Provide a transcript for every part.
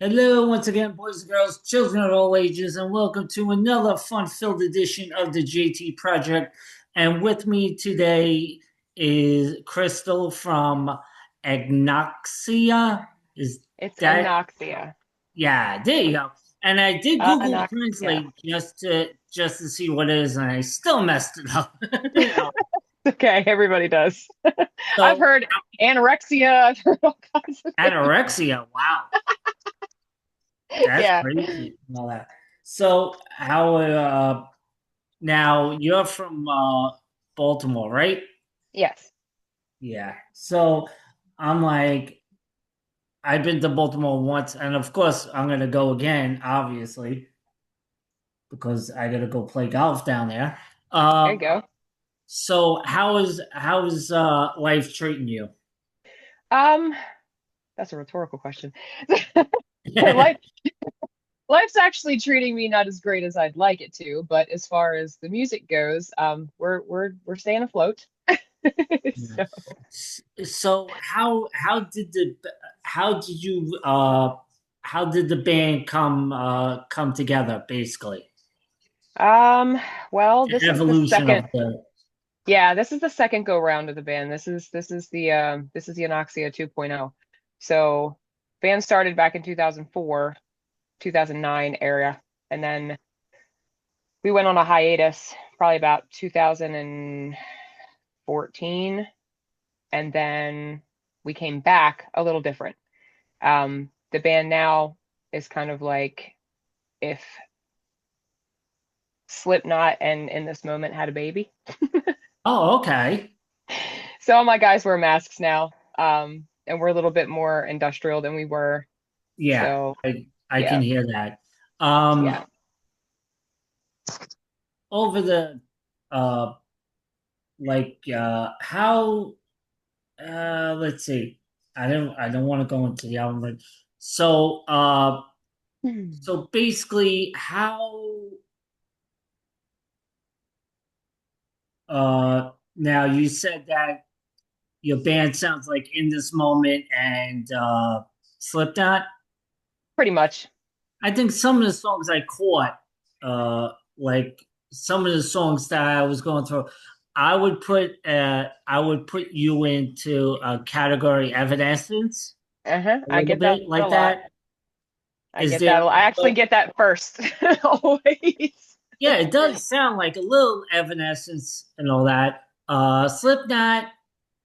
Hello, once again, boys and girls, children of all ages, and welcome to another fun-filled edition of the JT Project. And with me today is Chrystal from Agnoxia. Is It's that Anoxia. Yeah? There you go. And I did Google Anoxia. Translate just to see what it is, and I still messed it up. You know, Okay, everybody does. I've so heard anorexia. I've heard all kinds of things. anorexia. Wow, that's Yeah. crazy. And all that. So how now you're from Baltimore, right? Yes. Yeah. So I'm like, I've been to Baltimore once, and of course I'm gonna go again, obviously, because I gotta go play golf down there. There you Um, go. so how is life treating you? Um, that's a rhetorical question. Life life's actually treating me not as great as I'd like it to, but as far as the music goes, we're staying afloat. So, So how did you how did the band come together basically? um, well, The evolution of the this is the second go round of the band. This is the Anoxia 2.0. So band started back in 2004, 2009 area, and then we went on a hiatus probably about 2014, and then we came back a little different. The band now is kind of like if Slipknot and In This Moment had a baby. Oh, okay. So all my guys wear masks now, and we're a little bit more industrial than we were. Yeah, So I can yeah, hear that. Um, yeah. over the uh how let's see. I don't want to go into the album, but so Hmm. so basically how now you said that your band sounds like In This Moment and Slipknot. Pretty much. I think some of the songs I caught, like some of the songs that I was going through, I would put you into a category Evanescence Uh-huh. a I little get that bit a like lot. that. I Is get there? that a lot. I actually get that first always. Yeah, it does sound like a little Evanescence and all that. Slipknot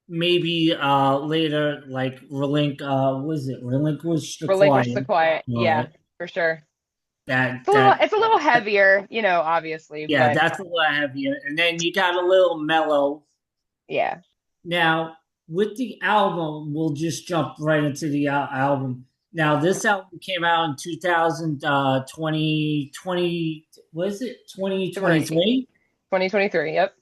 maybe later like was it Relinquish the Relinquish the Quiet? quiet. Uh, Yeah, for sure. that It's a little that it's a little heavier, obviously, Yeah, but that's a lot heavier. And then you got a little mellow. yeah. Now, with the album, we'll just jump right into the album. Now, this album came out in 2020, what is it? Three. 2023? 2023. Yep.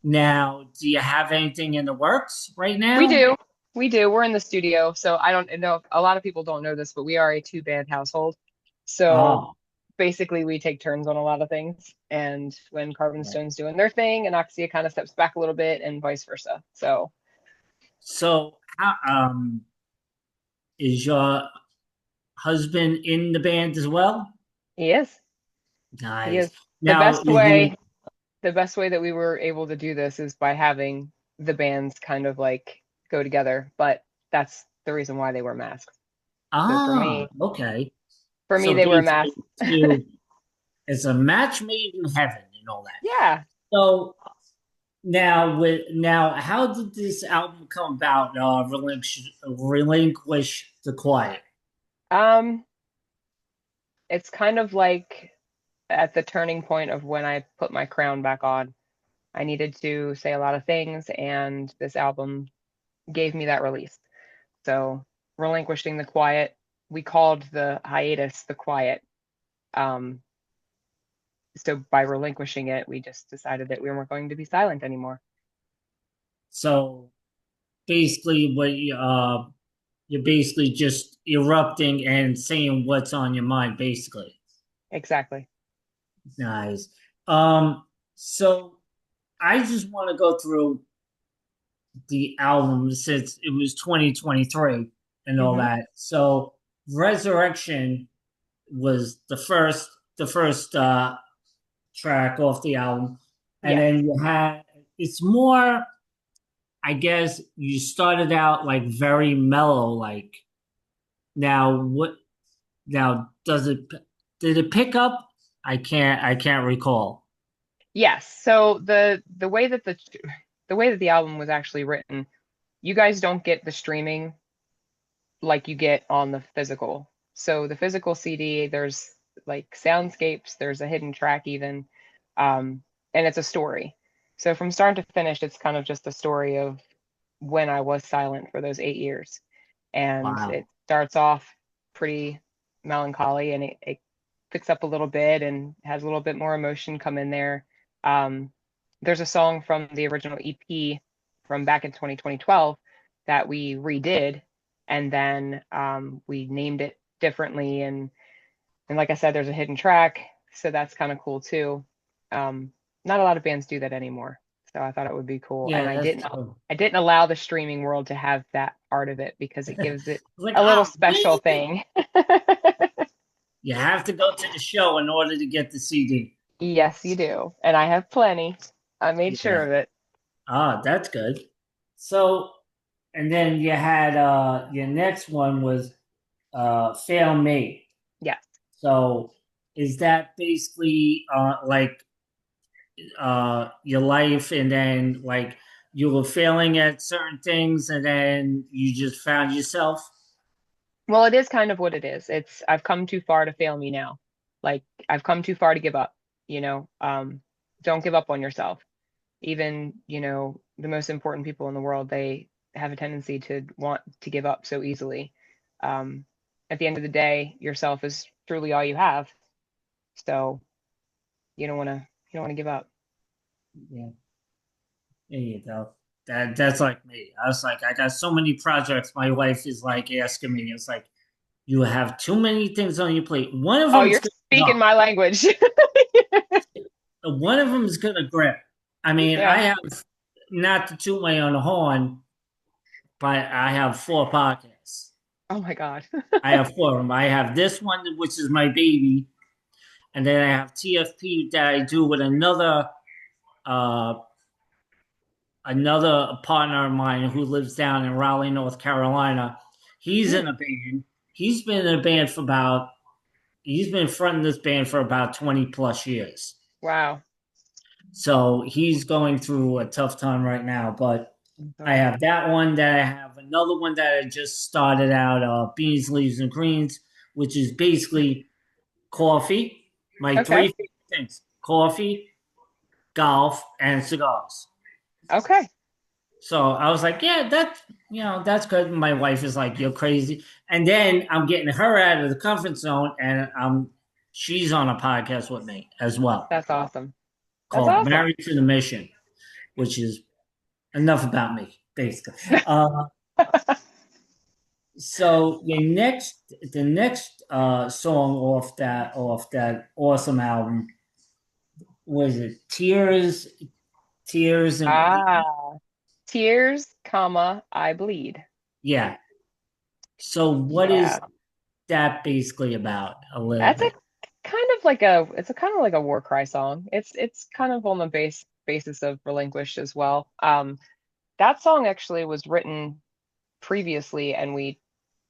Now, do you have anything in the works right We now? do. We do. We're in the studio. So I don't know if a lot of people don't know this, but we are a two band household. So Oh, basically we take turns on a lot of things. And when Carbon right. Stone's doing their thing, Anoxia kind of steps back a little bit and vice versa. So So, is your husband in the band as well? he is. He Nice. is. The Now, best is way it the best way that we were able to do this is by having the bands kind of like go together, but that's the reason why they wear masks. So okay. for me So they wear basically, masks. it's a match made in heaven and all that. Yeah. So how did this album come about? Relinquish the Quiet. Um it's kind of like at the turning point of when I put my crown back on. I needed to say a lot of things and this album gave me that release. So relinquishing the quiet, we called the hiatus the quiet. Um so by relinquishing it, we just decided that we weren't going to be silent anymore. So basically, you're basically just erupting and saying what's on your mind, basically. Exactly. Nice. So I just want to go through the album since it was 2023 and all Hmm. that. So Resurrection was the first track off the album, and Yes. then you had it's more. I guess you started out like very mellow, like now what? Now does it did it pick up? I can't recall. Yes. So the way that the way that the album was actually written, you guys don't get the streaming like you get on the physical. So the physical CD, there's like soundscapes, there's a hidden track even, and it's a story. So from start to finish, it's kind of just a story of when I was silent for those 8 years. And Wow. it starts off pretty melancholy and it picks up a little bit and has a little bit more emotion come in there. Um, there's a song from the original EP from back in 2012 that we redid, and then we named it differently. And like I said, there's a hidden track, so that's kind of cool too. Um, Not a lot of bands do that anymore, so I thought it would be cool. And Yeah, that's true. I didn't allow the streaming world to have that part of it because it gives it Like, a little ah, special really? thing. You have to go to the show in order to get the CD. Yes, you do. And I have plenty. I made sure Yeah. of it. Ah, that's good. So, and then you had your next one was Fail Me. Yes. So, is that basically like your life, and then like you were failing at certain things, and then you just found yourself? Well, it is kind of what it is. It's I've come too far to fail me now. Like I've come too far to give up, you know. Don't give up on yourself. Even, the most important people in the world, they have a tendency to want to give up so easily. Um, at the end of the day, yourself is truly all you have. So you don't want to give up. Yeah, there you go. That's like me. I was like, I got so many projects. My wife is like asking me, it's like, you have too many things on your plate. One of Oh, them's you're gonna speaking go. my language. One of them is gonna grip. I mean, I Yeah. have not to toot my own horn, but I have four podcasts. Oh my God. I have four of them. I have this one, which is my baby, and then I have TFP that I do with uh, another partner of mine who lives down in Raleigh, North Carolina. He's Hmm. in a band. He's been in a band for about. He's been fronting this band for about 20 plus years. Wow. So he's going through a tough time right now. But That's I have awesome. that one. That I have another one that I just started out. Beans, leaves, and greens, which is basically coffee. My Okay. three favorite things: coffee, golf, and cigars. Okay. So I was like, yeah, that's good. My wife is like, you're crazy. And then I'm getting her out of the comfort zone, and she's on a podcast with me as well That's awesome. That's called awesome. Married to the Mission, which is enough about me, basically. So the next song off that awesome album was it Tears and Ah, tears, comma, I bleed. yeah. So what is Yeah. that basically about a little That's a bit? it's a kind of like a war cry song. It's kind of on the basis of Relinquish as well. That song actually was written previously and we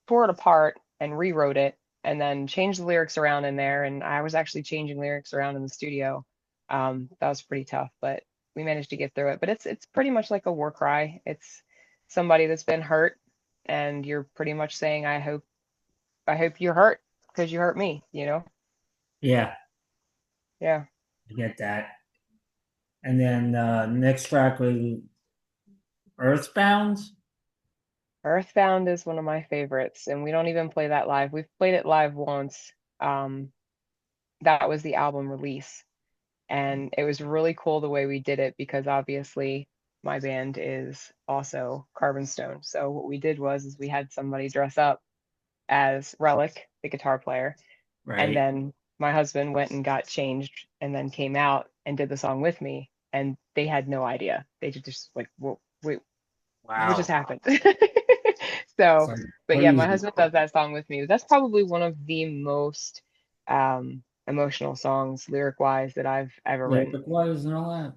tore it apart and rewrote it and then changed the lyrics around in there. And I was actually changing lyrics around in the studio. That was pretty tough, but we managed to get through it. But it's pretty much like a war cry. It's somebody that's been hurt, and you're pretty much saying, I hope you're hurt because you hurt me, you know? Yeah, Yeah. I get that. And then next track was Earthbound. Earthbound is one of my favorites, and we don't even play that live. We've played it live once. Um, that was the album release. And it was really cool the way we did it because obviously my band is also Carbon Stone. So what we did was is we had somebody dress up as Relic, the guitar player, and Right. then my husband went and got changed and then came out and did the song with me. And they had no idea. They just like, wait, what just Wow. happened? It's So, like but yeah, my crazy. husband does that song with me. That's probably one of the most emotional songs lyric wise that I've ever Yeah, written. the choirs and all that.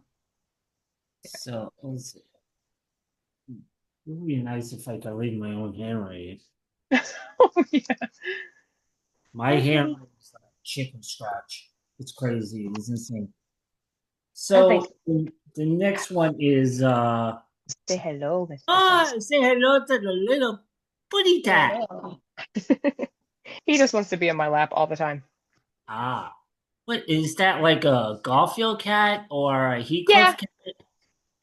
So let's see. It would be nice if I could read my own handwriting. Oh, yeah. My handwriting is like chicken scratch. It's crazy. It's insane. Oh, thanks. So the next one is Say hello, Mr. Cat. say hello to the little putty Say cat. hello. He just wants to be in my lap all the time. Ah. What is that, like a Garfield cat or a Heathcliff Yeah, cat?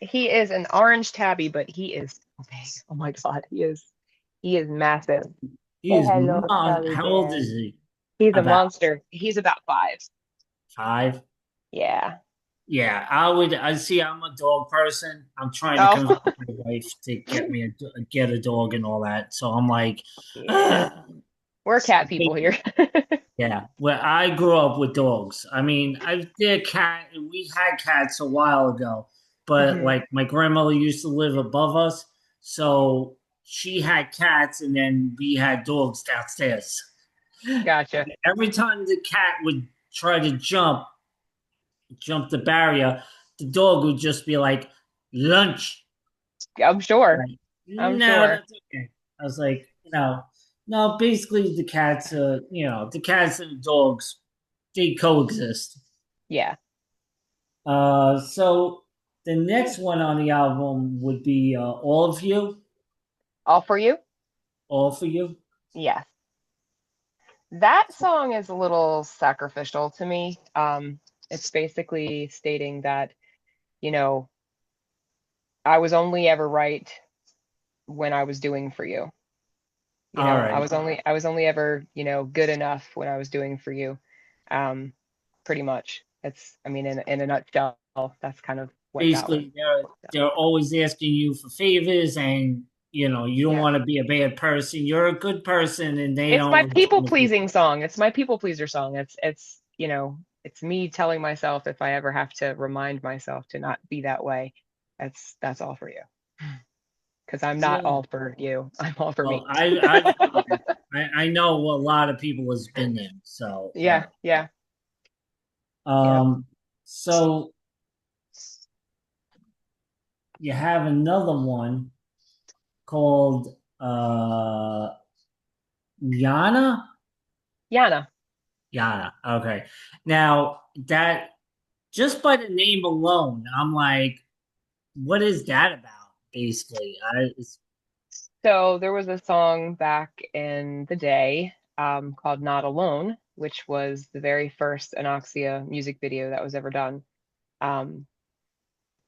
he is an orange tabby, but he is so big. Oh my God, he is massive. He Say is hello, Charlie how old Bear. is he? He's a About monster. He's about 5. 5? Yeah. Yeah, I see. I'm a dog person. I'm trying to Oh, convince my wife to get me get a dog and all that. So I'm like, yeah. "Ugh." We're cat people here. Yeah. Well, I grew up with dogs. I mean, I did cat. We had cats a while ago, but Hmm. like my grandmother used to live above us, so she had cats, and then we had dogs downstairs. Gotcha. Every time the cat would try to jump the barrier, the dog would just be like, lunch. I'm sure. Like, I'm no, sure. that's okay. I was like, no, basically the cats, the cats and the dogs, they coexist. Yeah. So the next one on the album would be All of You, All for you? All for You. Yes. That song is a little sacrificial to me. It's basically stating that, you know, I was only ever right when I was doing for you. All right. I was only ever, good enough when I was doing for you. Um, Pretty much. It's, I mean, in a nutshell, that's kind of what that was. Basically, they're always asking you for favors, and you don't Yeah. want to be a bad person. You're a good person, and they It's my don't always people want to be. pleasing song. It's my people pleaser song. It's me telling myself if I ever have to remind myself to not be that way. That's all for you. Because I'm not Yeah. all for you. I'm all for Well, me. I've been there. I know a lot of people has been there. So, Yeah, yeah, yep. um, so you have another one called Yana. Yana. Yana. Okay. Now that just by the name alone, I'm like, what is that about? Basically, So there was a song back in the day called Not Alone, which was the very first Anoxia music video that was ever done. Um,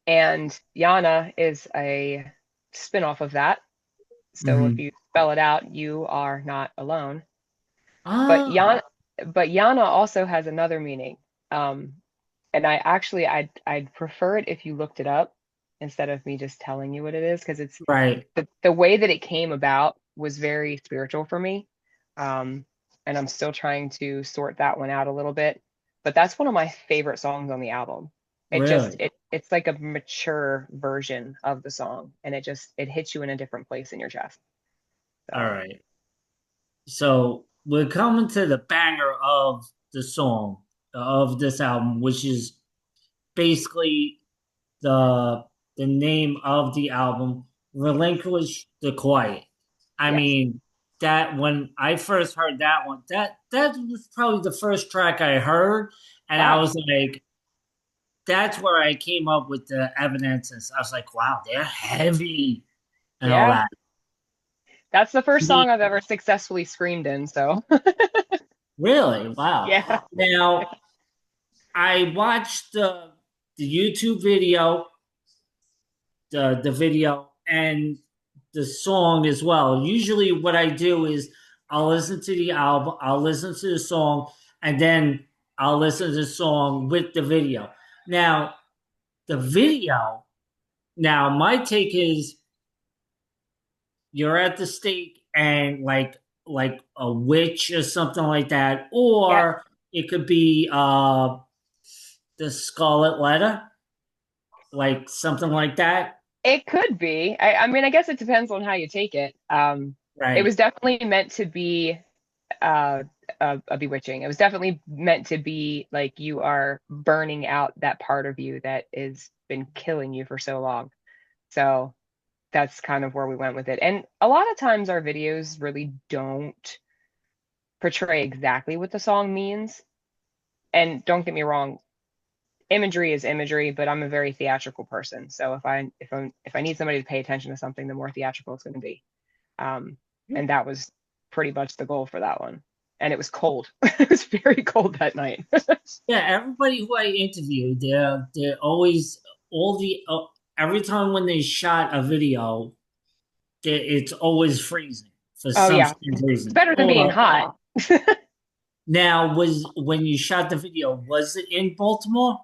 and Yana is a spin-off of that. So if mhm. you spell it out, you are not alone. But Ah, Yana, but Yana also has another meaning. Um, and I'd prefer it if you looked it up instead of me just telling you what it is, because it's right. the way that it came about was very spiritual for me. Um, and I'm still trying to sort that one out a little bit. But that's one of my favorite songs on the album. Really? It's like a mature version of the song, and it hits you in a different place in your chest. All So right. So we're coming to the banger of the song of this album, which is basically the the name of the album, "Relinquish the Quiet." I yes. mean, that when I first heard that one, that was probably the first track I heard, and I Wow. was like, that's where I came up with the evidences. I was like, wow, they're heavy and all Yeah. that. That's the I first mean, song I've ever successfully screamed in, so really, wow. yeah. Now I watched the YouTube video, the video, and the song as well. Usually, what I do is I'll listen to the album, I'll listen to the song, and then I'll listen to the song with the video. Now, the video. Now, my take is you're at the stake and like a witch or something like that, Yes. or it could be the Scarlet Letter, like something like that. It could be. I mean, I guess it depends on how you take it. it Right. was definitely meant to be uh a bewitching. It was definitely meant to be like you are burning out that part of you that has been killing you for so long. So that's kind of where we went with it. And a lot of times our videos really don't portray exactly what the song means. And don't get me wrong, imagery is imagery, but I'm a very theatrical person. So if I need somebody to pay attention to something, the more theatrical it's going to be. Um, and that was pretty much the goal for that one. And it was cold. It was very cold that night. Yeah, everybody who I interviewed, they're always all the every time when they shot a video, it's always freezing for Oh some yeah, strange it's reason. better than being Or hot. now, was when you shot the video, was it in Baltimore?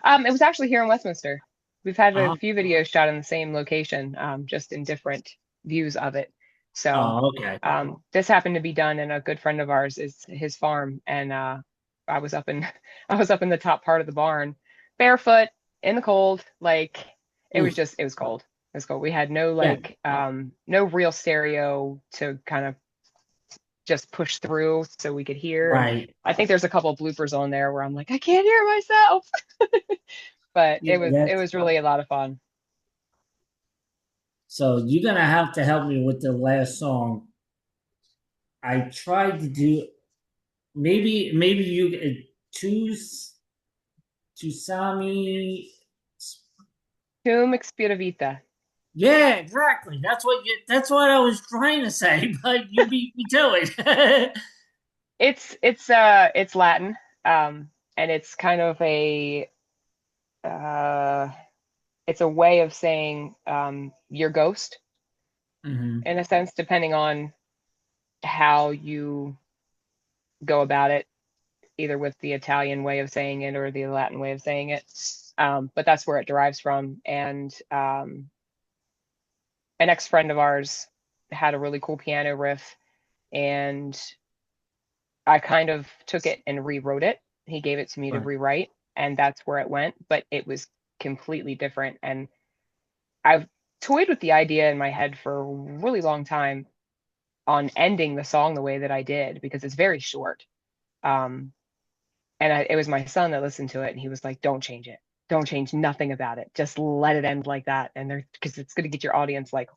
It was actually here in Westminster. We've had a Oh, few videos shot in the same location, just in different views of it. So okay. this happened to be done in a good friend of ours is his farm, and I was up in I was up in the top part of the barn, barefoot in the cold. Like Oof. it was cold. It was cold. We had no Yeah, like no real stereo to kind of just push through so we could hear. And right. I think there's a couple of bloopers on there where I'm like, I can't hear myself. But Yeah, it that's was really a lot of fun. so you're gonna have to help me with the last song. I tried to do maybe you choose Tusami. Tum Expiravita. Yeah, exactly. That's what I was trying to say, but you beat me to it. It's Latin. And it's kind of a uh it's a way of saying your ghost Hmm. in a sense, depending on how you go about it, either with the Italian way of saying it or the Latin way of saying it. But that's where it derives from. And an ex-friend of ours had a really cool piano riff, and I kind of took it and rewrote it. He gave it to me to Right, rewrite, and that's where it went, but it was completely different. And I've toyed with the idea in my head for a really long time on ending the song the way that I did because it's very short. Um, and it was my son that listened to it, and he was like, "Don't change it. Don't change nothing about it. Just let it end like that." And they're because it's going to get your audience like,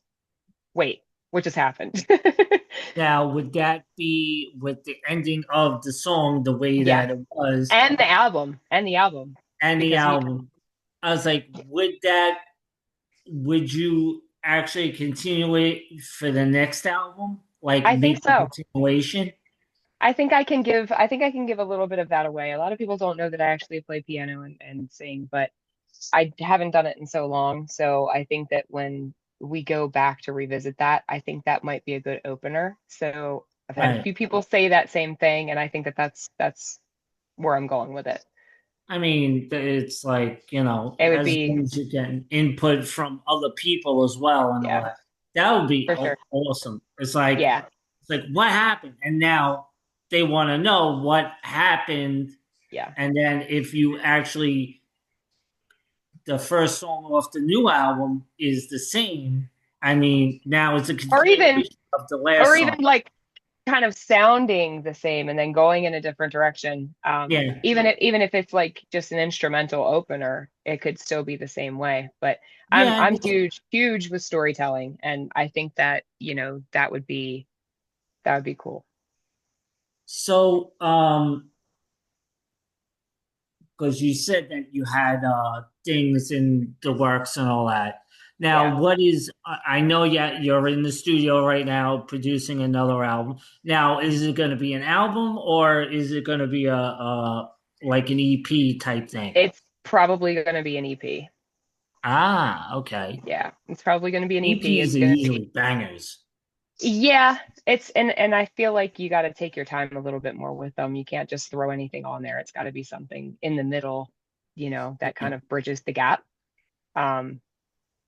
"Wait, what just happened?" now, would that be with the ending of the song the way Yeah, that it was and the album, and the because he album? I was like, would you actually continue it for the next album? Like I think make a so. continuation? I think I can give a little bit of that away. A lot of people don't know that I actually play piano and sing, but I haven't done it in so long. So I think that when we go back to revisit that, I think that might be a good opener. So I've had a Right. few people say that same thing, and I think that that's where I'm going with it. I mean, it's like, It would as be, long as you get input from other people as well and all yeah, that, that would be for sure. awesome. Yeah, It's like what happened? And now they want to know what happened. yeah. And then if you actually, the first song off the new album is the same, I mean, now it's a Or even, continuation of the last or song. even like kind of sounding the same and then going in a different direction. Yeah. Even if it's like just an instrumental opener, it could still be the same way. But Yeah. I'm huge with storytelling, and I think that that would be cool. So, because you said that you had things in the works and all that. Yeah, Now, what is, I know yet you're in the studio right now producing another album. Now, is it going to be an album or is it going to be a like an EP type thing? it's probably going to be an EP. Ah, okay. Yeah, it's probably going to be an EP. EPs It's are going to be usually bangers. Yeah, it's and I feel like you got to take your time a little bit more with them. You can't just throw anything on there. It's got to be something in the middle, that kind of bridges the gap. Um,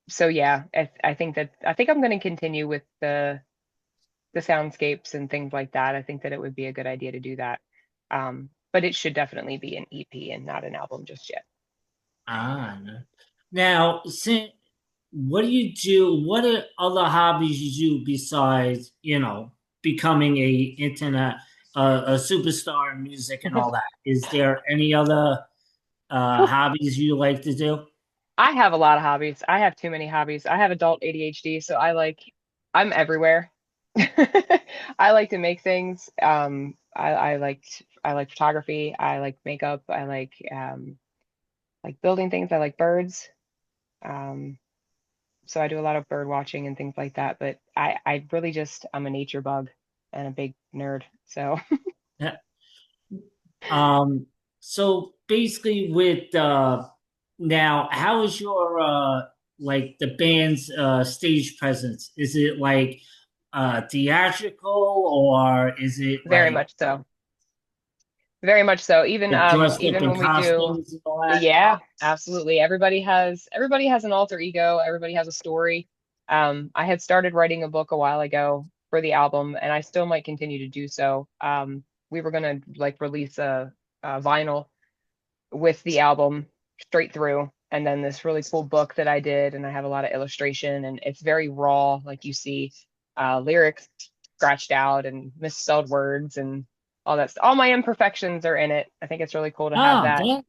so yeah, I think I'm going to continue with the soundscapes and things like that. I think that it would be a good idea to do that. But it should definitely be an EP and not an album just yet. Ah, no. Now, what do you do? What are other hobbies you do besides, becoming a internet a superstar in music and all that? Is there any other hobbies you like to do? I have a lot of hobbies. I have too many hobbies. I have adult ADHD, so I'm everywhere. I like to make things. I like photography. I like makeup. I like building things. I like birds. Um, so I do a lot of bird watching and things like that. But I really just I'm a nature bug and a big nerd. So Yeah. Um, so basically with now, how is your like the band's stage presence? Is it like theatrical or is it very like much so. Very much so. Even dressed up even in when we do, costumes and all that? yeah, absolutely. Everybody has an alter ego. Everybody has a story. I had started writing a book a while ago for the album, and I still might continue to do so. We were gonna like release a vinyl with the album straight through, and then this really cool book that I did, and I have a lot of illustration, and it's very raw. Like you see lyrics scratched out and misspelled words and all that. All my imperfections are in it. I think it's really cool to have Oh, that. that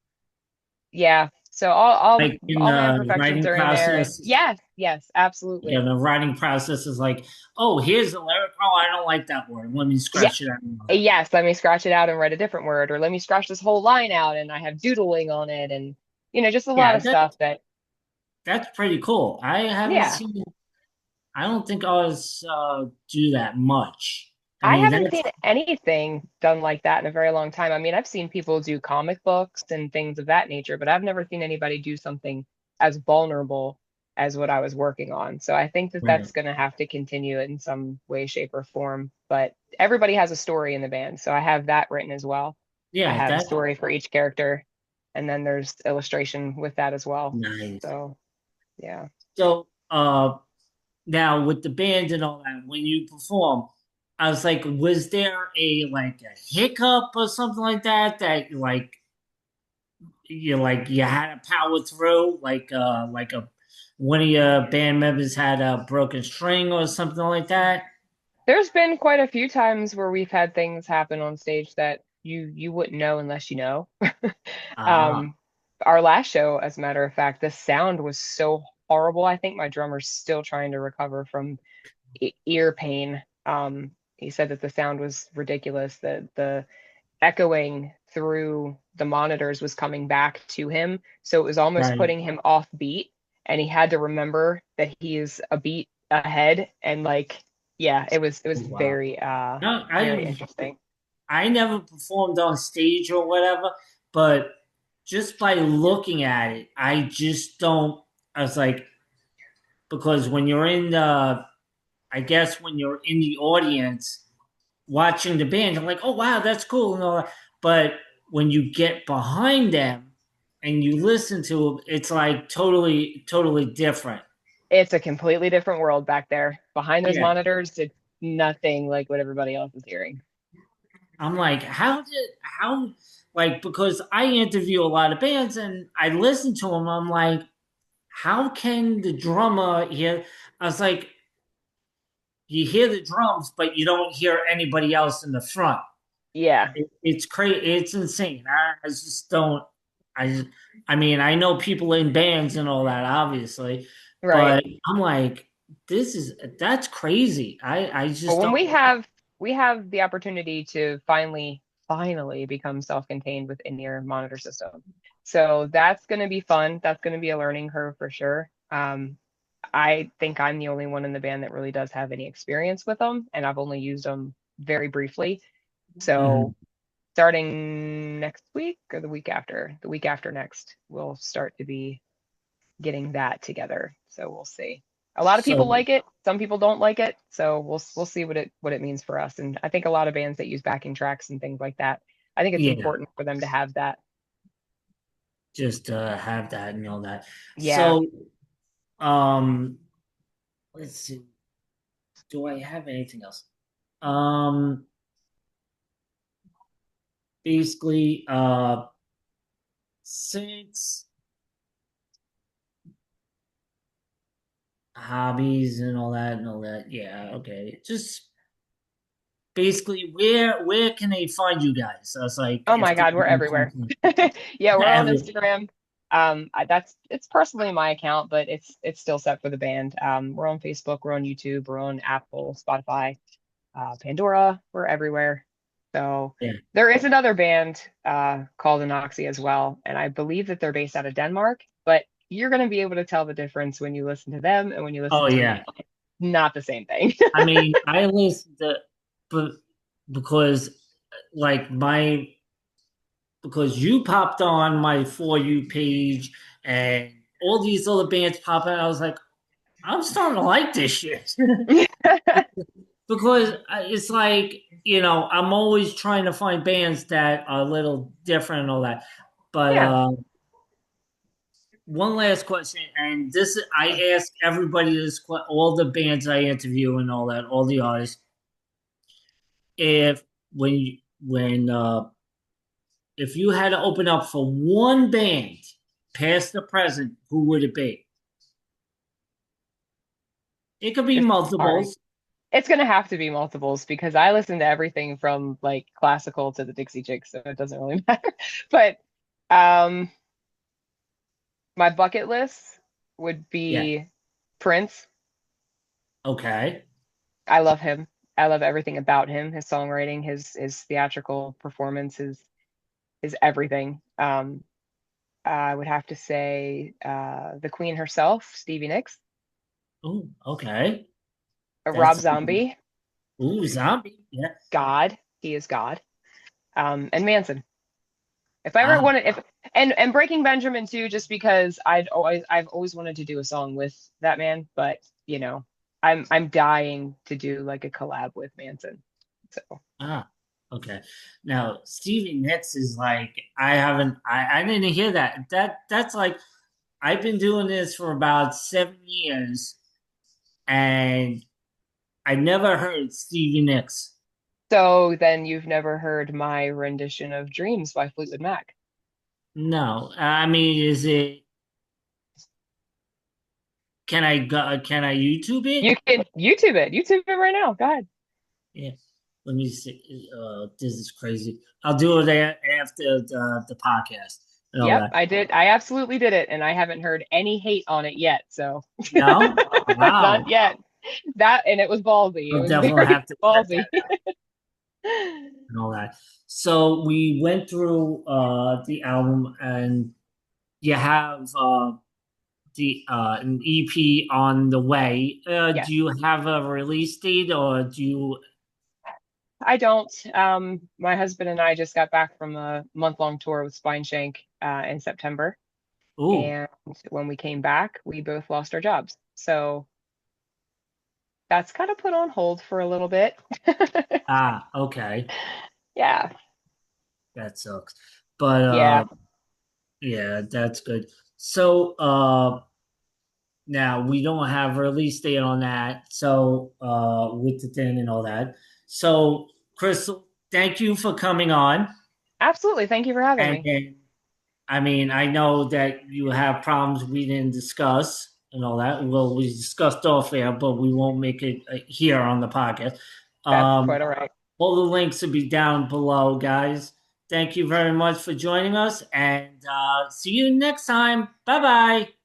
Yeah. So all like in all my the imperfections writing are in there. And process. yes, yes, Yeah, absolutely. the writing process is like, oh, here's the lyric. Oh, I don't like that word. Let me Yeah. scratch it out. Yes, let me scratch it out and write a different word, or let me scratch this whole line out and I have doodling on it and just a lot Yeah, of stuff that that's pretty cool. I haven't yeah. seen. I don't think ours do that much. I I mean, haven't that's seen anything done like that in a very long time. I mean, I've seen people do comic books and things of that nature, but I've never seen anybody do something as vulnerable as what I was working on. So I think that right. that's going to have to continue in some way, shape, or form. But everybody has a story in the band. So I have that written as well. I Yeah, have a that's story for each character, and then there's illustration with that as well. nice. So yeah. So, now with the band and all that, when you perform, I was like, was there a hiccup or something like that that you had to power through, like a one of your band members had a broken string or something like that? There's been quite a few times where we've had things happen on stage that you wouldn't know unless you know. Ah, Um, our last show, as a matter of fact, the sound was so horrible. I think my drummer's still trying to recover from ear pain. He said that the sound was ridiculous, that the echoing through the monitors was coming back to him, so it was almost right. putting him off beat, and he had to remember that he is a beat ahead, and like yeah, it was Wow. very No, very interesting. I never performed on stage or whatever, but just by looking at it, I just don't. I was like, because when you're in the, I guess when you're in the audience watching the band, you're like, oh wow, that's cool and all that. But when you get behind them and you listen to them, it's like totally different. It's a completely different world back there behind those Yeah, monitors. It's nothing like what everybody else is hearing. I'm like, how like because I interview a lot of bands and I listen to them. I'm like, how can the drummer hear? I was like, you hear the drums, but you don't hear anybody else in the front. Yeah, It's crazy. It's insane. I just don't. I I mean, I know people in bands and all that, obviously, right. but I'm like, that's crazy. I Well, just when don't. we have the opportunity to finally become self-contained with in-ear monitor system. So that's going to be fun. That's going to be a learning curve for sure. I think I'm the only one in the band that really does have any experience with them, and I've only used them very briefly. So Mhm. starting next week or the week after next, we'll start to be getting that together. So we'll see. A lot of people So like it. Some people don't like it. So we'll see what it means for us. And I think a lot of bands that use backing tracks and things like that, I think it's yeah, important for them to have that. just have that and all that. Yeah. So um, let's see. Do I have anything else? Um, basically, since hobbies and all that and all that. Yeah, okay. Just basically, where can they find you guys? So it's like Oh if my they God, we're want everywhere. something Yeah, we're on every. Instagram. It's personally my account, but it's still set for the band. We're on Facebook, we're on YouTube, we're on Apple, Spotify, Pandora, we're everywhere. So Yeah. there is another band called Anoxia as well, and I believe that they're based out of Denmark, but you're going to be able to tell the difference when you listen to them and when you Oh listen to me. yeah. Not the same thing. I mean, I listen to, but because like my because you popped on my For You page and all these other bands pop out. I was like, I'm starting to like this shit. Because it's like, I'm always trying to find bands that are a little different and all that. But Yeah. one last question, and this I ask everybody this, all the bands I interview and all that, all the artists, if if you had to open up for one band, past or present, who would it be? It could be This is hard. multiples. It's gonna have to be multiples because I listen to everything from like classical to the Dixie Chicks, so it doesn't really matter. But um, my bucket list would Yeah. be Prince. Okay. I love him. I love everything about him, his songwriting, his theatrical performance, his everything. I would have to say the Queen herself, Stevie Nicks, Oh, okay. Rob That's Zombie, ooh, zombie. Yeah. God, he is God, and Manson. If I ever Ah, wanted, if and Breaking Benjamin too, just because I've always wanted to do a song with that man, but I'm dying to do like a collab with Manson. So ah. Okay. Now, Stevie Nicks is like I didn't hear that. That's like I've been doing this for about 7 years and I never heard Stevie Nicks. so then you've never heard my rendition of Dreams by Fleetwood Mac. No. I mean, is it can I YouTube it? You can YouTube it. YouTube it right now. Go ahead. Yeah. Let me see. This is crazy. I'll do it after the podcast and all Yep, that. I did. I absolutely did it, and I haven't heard any hate on it yet. So No? not Wow. yet. That and it was ballsy. It I'll was definitely very have to check ballsy. that out and all that. So we went through the album and you have the an EP on the way. Do Yes. you have a release date or do you I don't. My husband and I just got back from a month-long tour with Spine Shank in September, ooh, and when we came back, we both lost our jobs. So that's kind of put on hold for a little bit. okay. Yeah, That sucks. But yeah, yeah, that's good. So now we don't have a release date on that. So with the thing and all that. So Crystal, thank you for coming on. absolutely. Thank you for having And me. then I mean, I know that you have problems we didn't discuss and all that. Well, we discussed off air, but we won't make it here on the podcast. That's Um, quite all right. all the links will be down below, guys. Thank you very much for joining us, and see you next time. Bye bye.